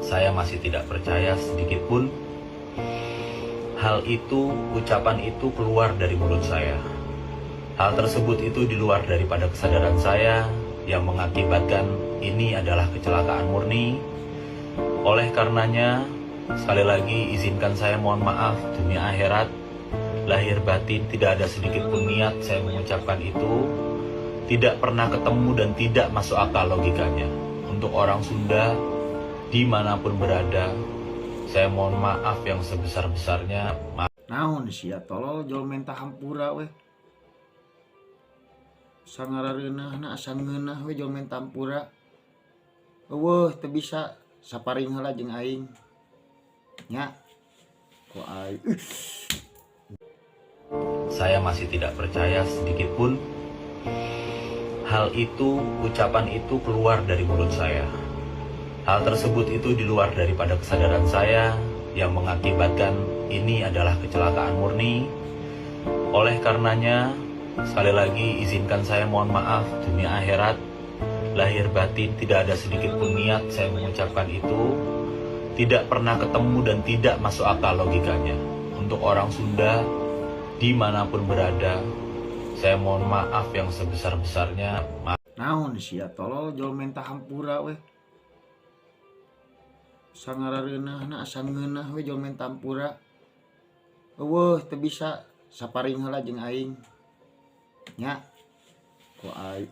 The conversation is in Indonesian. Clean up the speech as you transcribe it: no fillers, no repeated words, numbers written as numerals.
Saya masih tidak percaya sedikit pun hal itu, ucapan itu keluar dari mulut saya. Hal tersebut itu di luar daripada kesadaran saya yang mengakibatkan ini adalah kecelakaan murni. Oleh karenanya, sekali lagi izinkan saya mohon maaf dunia akhirat, lahir batin tidak ada sedikit pun niat saya mengucapkan itu. Tidak pernah ketemu dan tidak masuk akal logikanya. Untuk orang Sunda, dimanapun berada, saya mohon maaf yang sebesar-besarnya. Naon sia tolol jol menta hampura weh. Sangarareunahna asa ngeunah we jol menta hampura. Eueuh teu bisa saparing heula jeung aing. Nya. Ku aing. Saya masih tidak percaya sedikit pun hal itu, ucapan itu keluar dari mulut saya. Hal tersebut itu di luar daripada kesadaran saya yang mengakibatkan ini adalah kecelakaan murni. Oleh karenanya, sekali lagi izinkan saya mohon maaf dunia akhirat, lahir batin tidak ada sedikit pun niat saya mengucapkan itu. Tidak pernah ketemu dan tidak masuk akal logikanya. Untuk orang Sunda, dimanapun berada, saya mohon maaf yang sebesar-besarnya. Naon sia tolol jol menta hampura weh. Sangarareunahna asa ngeunah we jol menta hampura. Eueuh teu bisa saparing heula jeung aing. Nya. Ku aing.